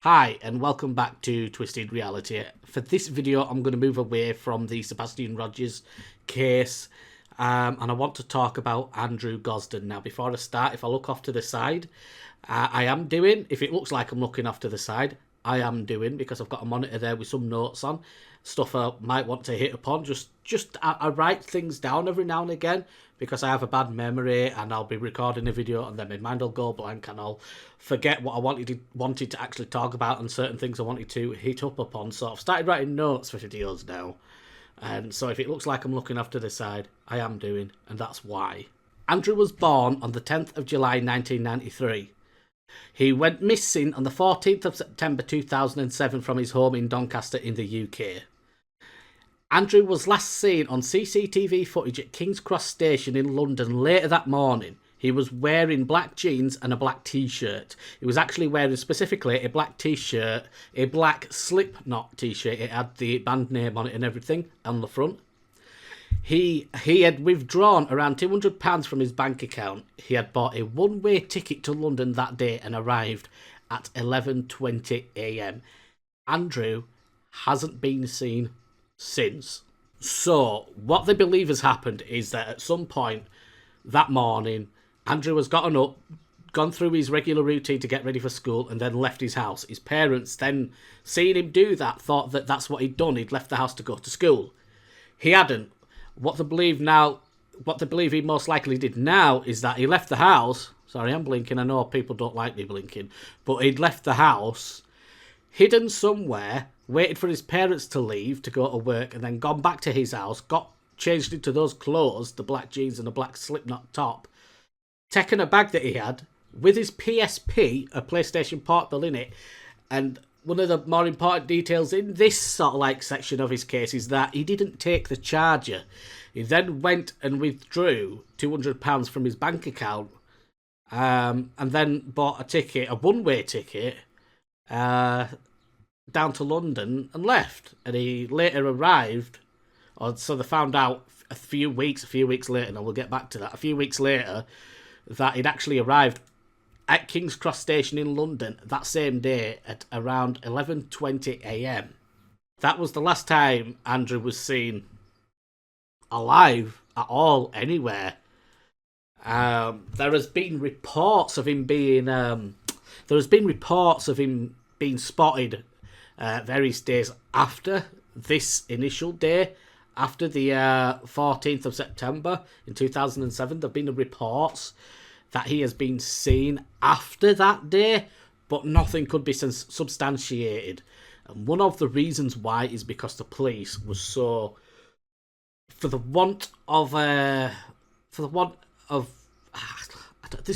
Hi and welcome back to Twisted Reality. For this video I'm going to move away from the Sebastian Rogers case and I want to talk about Andrew Gosden. Now before I start, if I look off to the side, I am doing, if it looks like I'm looking off to the side, I am doing, because I've got a monitor there with some notes on, stuff I might want to hit upon. I write things down every now and again because I have a bad memory and I'll be recording a video and then my mind will go blank and I'll forget what I wanted to actually talk about and certain things I wanted to hit up upon. So I've started writing notes for videos now. And so if it looks like I'm looking off to the side, I am doing, and that's why. Andrew was born on the 10th of July 1993. He went missing on the 14th of September 2007 from his home in Doncaster in the UK. Andrew was last seen on CCTV footage at King's Cross Station in London later that morning. He was wearing black jeans and a black t-shirt. He was actually wearing specifically a black t-shirt, a black Slipknot t-shirt. It had the band name on it and everything on the front. He had withdrawn around £200 from his bank account. He had bought a one-way ticket to London that day and arrived at 11:20 a.m. Andrew hasn't been seen since. So what they believe has happened is that at some point that morning, Andrew has gotten up, gone through his regular routine to get ready for school, and then left his house. His parents then, seeing him do that, thought that that's what he'd done. He'd left the house to go to school. He hadn't. What they believe he most likely did now is that he left the house. Sorry, I'm blinking. I know people don't like me blinking. But he'd left the house, hidden somewhere, waited for his parents to leave to go to work, and then gone back to his house, got changed into those clothes, the black jeans and the black Slipknot top, taken a bag that he had with his PSP, a PlayStation Portable, in it. And one of the more important details in this sort of like section of his case is that he didn't take the charger. He then went and withdrew £200 from his bank account, and then bought a ticket, a one-way ticket, down to London and left. And he later arrived, or so they found out a few weeks later, and we'll get back to that, a few weeks later, that he'd actually arrived at King's Cross Station in London that same day at around 11:20 a.m. That was the last time Andrew was seen alive at all anywhere. There has been reports of him being spotted various days after this initial day, after the 14th of September in 2007. There have been reports that he has been seen after that day, but nothing could be substantiated. And one of the reasons why is because the police was so, there's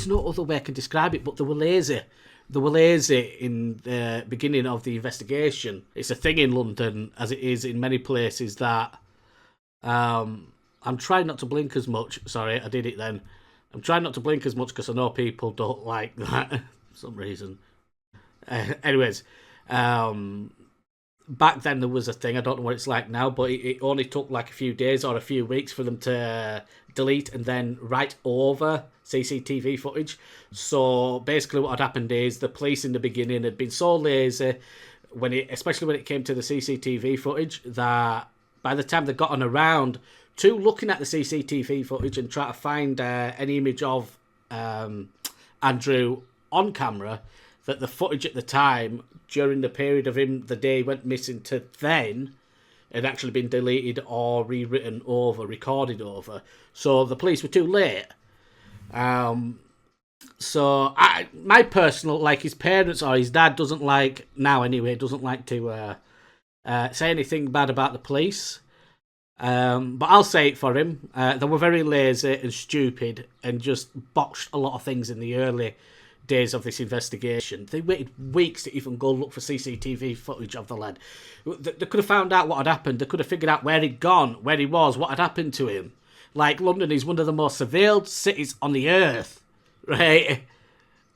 no other way I can describe it, but they were lazy. They were lazy in the beginning of the investigation. It's a thing in London, as it is in many places, that I'm trying not to blink as much. Sorry, I did it then. I'm trying not to blink as much because I know people don't like that for some reason. Anyways, back then there was a thing, I don't know what it's like now, but it only took like a few days or a few weeks for them to delete and then write over CCTV footage. So basically what had happened is the police in the beginning had been so lazy, especially when it came to the CCTV footage, that by the time they'd gotten around to looking at the CCTV footage and try to find any image of Andrew on camera, that the footage at the time, during the period of him, the day he went missing to then, had actually been deleted or rewritten over, recorded over. So the police were too late. So my personal, like his parents or his dad doesn't like, now anyway, doesn't like to say anything bad about the police. But I'll say it for him. They were very lazy and stupid and just botched a lot of things in the early days of this investigation. They waited weeks to even go look for CCTV footage of the lad. They could have found out what had happened. They could have figured out where he'd gone, where he was, what had happened to him. Like, London is one of the most surveilled cities on the earth, right?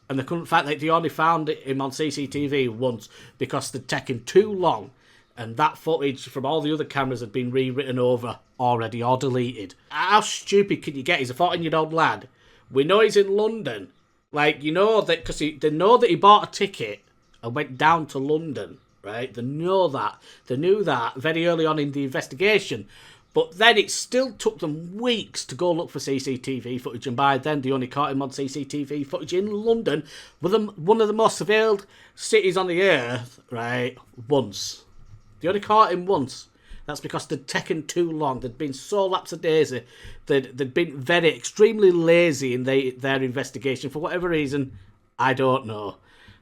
And they couldn't find, like, they only found him on CCTV once because they'd taken too long. And that footage from all the other cameras had been rewritten over already or deleted. How stupid can you get? He's a 14-year-old lad. We know he's in London. Like, you know that because they know that he bought a ticket and went down to London, right? They know that. They knew that very early on in the investigation. But then it still took them weeks to go look for CCTV footage, and by then they only caught him on CCTV footage in London, one of the most surveilled cities on the earth, right, once. They only caught him once. That's because they'd taken too long. They'd been so lapsadaisy. They'd been very, extremely lazy in their investigation. For whatever reason, I don't know.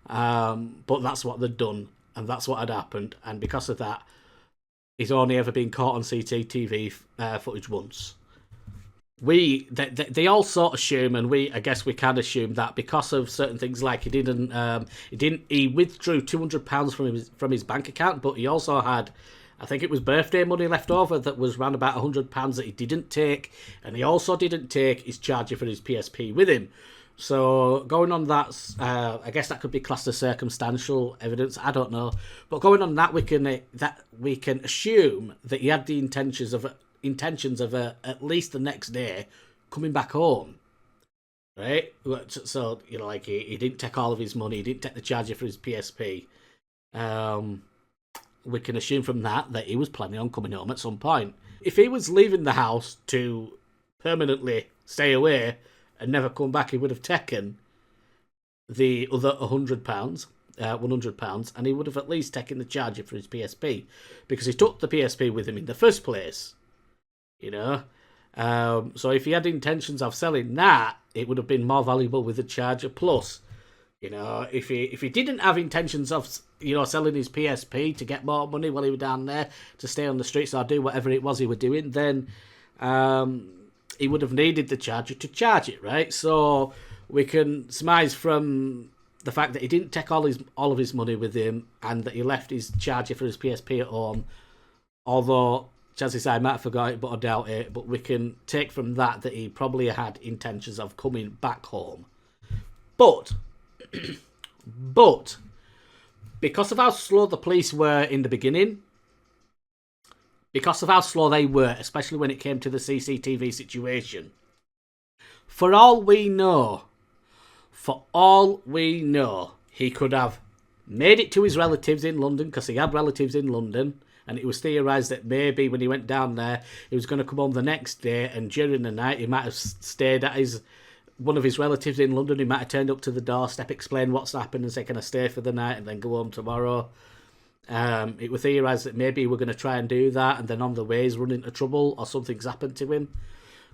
But that's what they'd done, and that's what had happened. And because of that, he's only ever been caught on CCTV footage once. They all sort of assume, and I guess we can assume that because of certain things, like he withdrew £200 from his bank account, but he also had, I think it was birthday money left over that was around about £100 that he didn't take, and he also didn't take his charger for his PSP with him. So going on that, I guess that could be classed as circumstantial evidence. I don't know, but going on that, we can assume that he had the intentions of at least the next day coming back home, right? So like he didn't take all of his money, he didn't take the charger for his PSP. We can assume from that he was planning on coming home at some point. If he was leaving the house to permanently stay away and never come back, he would have taken the other £100, and he would have at least taken the charger for his PSP, because he took the PSP with him in the first place, So if he had intentions of selling that, it would have been more valuable with the charger. Plus, if he didn't have intentions of selling his PSP to get more money while he was down there, to stay on the streets or do whatever it was he was doing, then he would have needed the charger to charge it, right? So we can surmise from the fact that he didn't take all of his money with him, and that he left his charger for his PSP at home, although chances I might have forgot it, but I doubt it. But we can take from that he probably had intentions of coming back home. But because of how slow the police were in the beginning, because of how slow they were, especially when it came to the CCTV situation, for all we know, he could have made it to his relatives in London, because he had relatives in London, and it was theorised that maybe when he went down there, he was going to come home the next day, and during the night he might have stayed at one of his relatives in London. He might have turned up to the doorstep, explained what's happened, and said, "Can I stay for the night and then go home tomorrow?" It was theorised that maybe we're going to try and do that, and then on the way he's run into trouble or something's happened to him.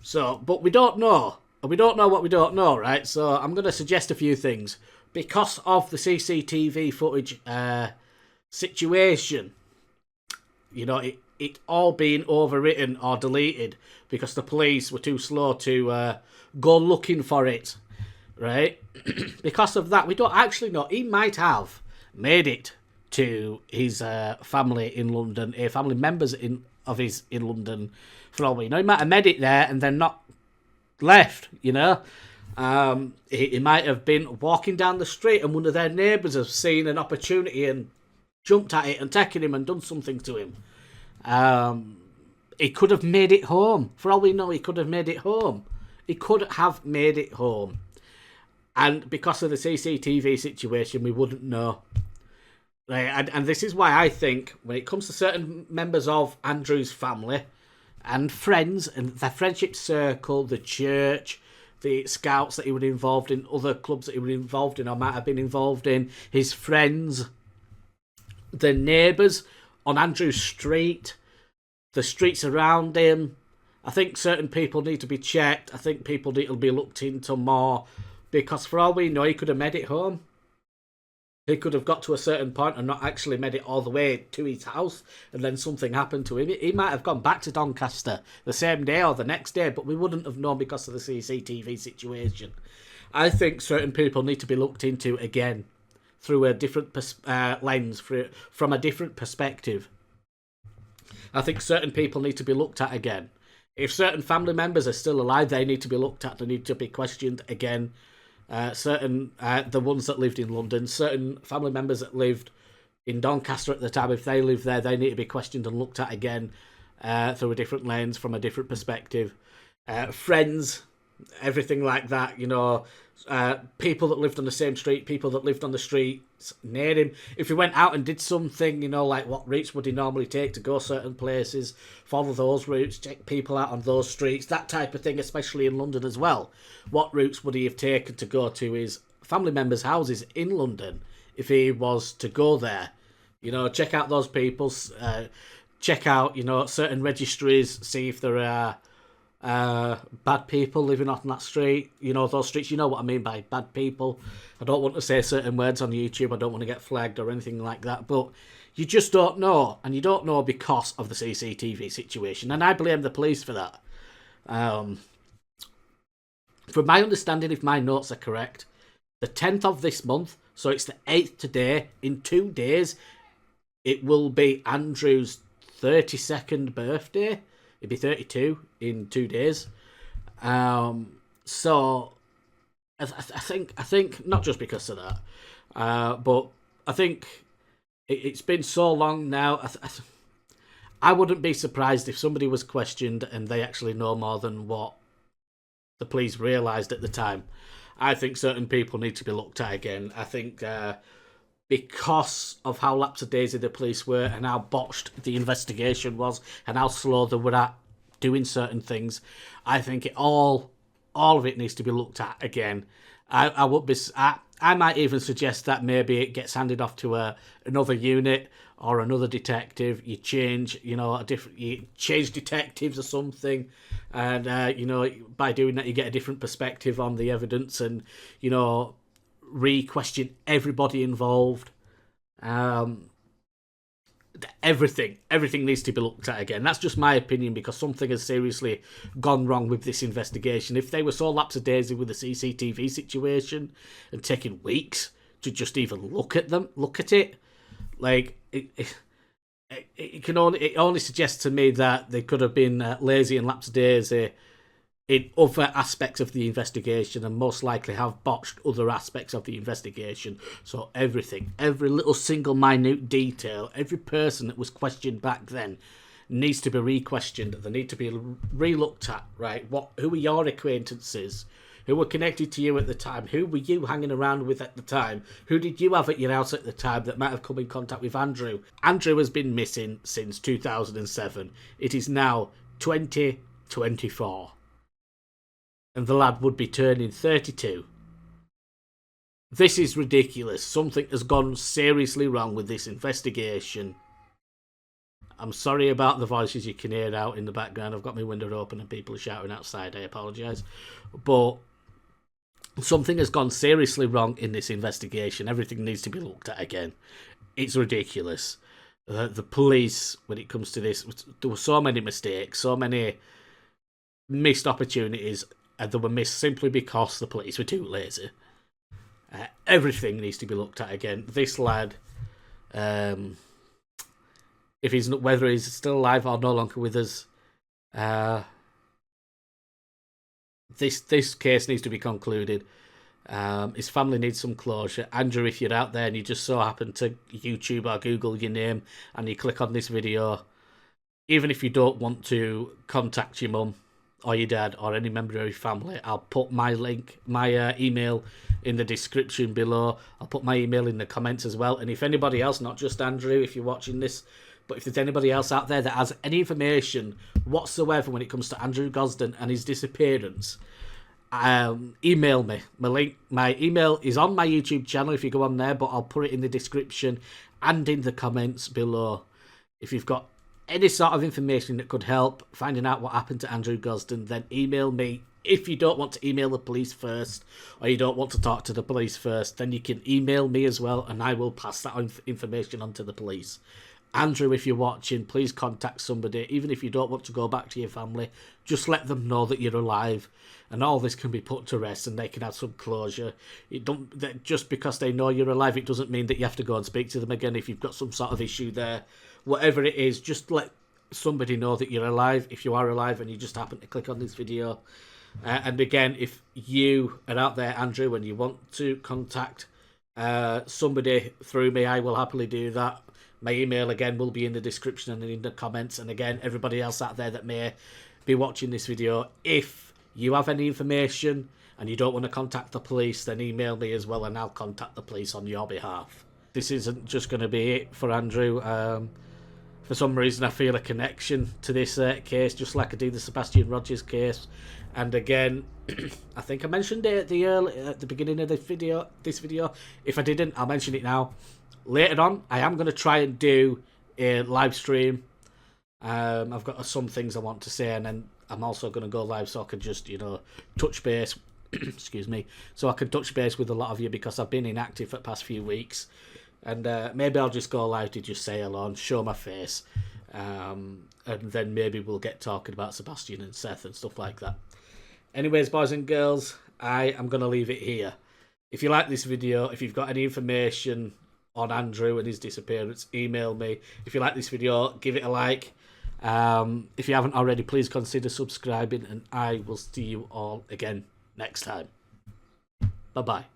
So, but we don't know. And we don't know what we don't know, right? So I'm going to suggest a few things. Because of the CCTV footage situation, it all being overwritten or deleted because the police were too slow to go looking for it, right? Because of that, we don't actually know. He might have made it to his family in London, family members in London, for all we know. He might have made it there and then not left, He might have been walking down the street and one of their neighbours has seen an opportunity and jumped at it and taken him and done something to him. He could have made it home. For all we know, he could have made it home. And because of the CCTV situation, we wouldn't know. Right, and this is why I think when it comes to certain members of Andrew's family and friends and their friendship circle, the church, the scouts that he was involved in, other clubs that he was involved in or might have been involved in, his friends, the neighbours on Andrew's street, the streets around him, I think certain people need to be checked. I think people need to be looked into more, because for all we know, he could have made it home. He could have got to a certain point and not actually made it all the way to his house, and then something happened to him. He might have gone back to Doncaster the same day or the next day, but we wouldn't have known because of the CCTV situation. I think certain people need to be looked into again through a different lens, from a different perspective. I think certain people need to be looked at again. If certain family members are still alive, they need to be looked at. They need to be questioned again. The ones that lived in London, certain family members that lived in Doncaster at the time, if they live there, they need to be questioned and looked at again through a different lens, from a different perspective. Friends everything like that, you know. People that lived on the same street, people that lived on the streets near him. If he went out and did something, you know, like what routes would he normally take to go certain places, follow those routes, check people out on those streets, that type of thing, especially in London as well. What routes would he have taken to go to his family members' houses in London if he was to go there? You know, check out those people, check out, you know, certain registries, see if there are bad people living on that street. You know, those streets, you know what I mean by bad people. I don't want to say certain words on YouTube. I don't want to get flagged or anything like that. But you just don't know. And you don't know because of the CCTV situation. And I blame the police for that. From my understanding, if my notes are correct, the 10th of this month, so it's the 8th today, in 2 days, it will be Andrew's 32nd birthday. It'd be 32 in 2 days. So I think not just because of that, but I think it's been so long now. I wouldn't be surprised if somebody was questioned and they actually know more than what the police realised at the time. I think certain people need to be looked at again. I think because of how lapsadaisy the police were and how botched the investigation was and how slow they were at doing certain things, I think all of it needs to be looked at again. I might even suggest that maybe it gets handed off to another unit or another detective. You change, you know, you change detectives or something, and you know, by doing that you get a different perspective on the evidence, and you know, re-question everybody involved. Everything needs to be looked at again. That's just my opinion, because something has seriously gone wrong with this investigation. If they were so lapsadaisy with the CCTV situation and taking weeks to just even look at it, like it only suggests to me that they could have been lazy and lapsadaisy in other aspects of the investigation, and most likely have botched other aspects of the investigation. So everything, every little single minute detail, every person that was questioned back then needs to be re-questioned. They need to be re-looked at, right? Who were your acquaintances? Who were connected to you at the time? Who were you hanging around with at the time? Who did you have at your house at the time that might have come in contact with Andrew? Andrew has been missing since 2007. It is now 2024. And the lad would be turning 32. This is ridiculous. Something has gone seriously wrong with this investigation. I'm sorry about the voices you can hear out in the background. I've got my window open and people are shouting outside. I apologise. But something has gone seriously wrong in this investigation. Everything needs to be looked at again. It's ridiculous. The police, when it comes to this, there were so many mistakes, so many missed opportunities. And they were missed simply because the police were too lazy. Everything needs to be looked at again. This lad, if he's not, whether he's still alive or no longer with us, this case needs to be concluded. His family needs some closure. Andrew, if you're out there and you just so happen to YouTube or Google your name and you click on this video, even if you don't want to contact your mum or your dad or any member of your family, I'll put my email in the description below. I'll put my email in the comments as well. And if anybody else, not just Andrew, if you're watching this, but if there's anybody else out there that has any information whatsoever when it comes to Andrew Gosden and his disappearance, email me. My email is on my YouTube channel if you go on there, but I'll put it in the description and in the comments below. If you've got any sort of information that could help finding out what happened to Andrew Gosden, then email me. If you don't want to email the police first, or you don't want to talk to the police first, then you can email me as well, and I will pass that information on to the police. Andrew, if you're watching, please contact somebody. Even if you don't want to go back to your family, just let them know that you're alive, and all this can be put to rest, and they can have some closure. Just because they know you're alive, it doesn't mean that you have to go and speak to them again if you've got some sort of issue there. Whatever it is, just let somebody know that you're alive, if you are alive and you just happen to click on this video. And again, if you are out there, Andrew, and you want to contact somebody through me, I will happily do that. My email, again, will be in the description and in the comments. And again, everybody else out there that may be watching this video, if you have any information and you don't want to contact the police, then email me as well and I'll contact the police on your behalf. This isn't just going to be it for Andrew. For some reason I feel a connection to this case, just like I do the Sebastian Rogers case. And again, I think I mentioned it at the beginning of this video. If I didn't, I'll mention it now. Later on, I am going to try and do a live stream. I've got some things I want to say, and then I'm also going to go live so I can just, touch base. Excuse me. So I can touch base with a lot of you because I've been inactive for the past few weeks. And maybe I'll just go live to just say hello and show my face. And then maybe we'll get talking about Sebastian and Seth and stuff like that. Anyways, boys and girls, I am going to leave it here. If you like this video, if you've got any information on Andrew and his disappearance, email me. If you like this video, give it a like. If you haven't already, please consider subscribing, and I will see you all again next time. Bye-bye.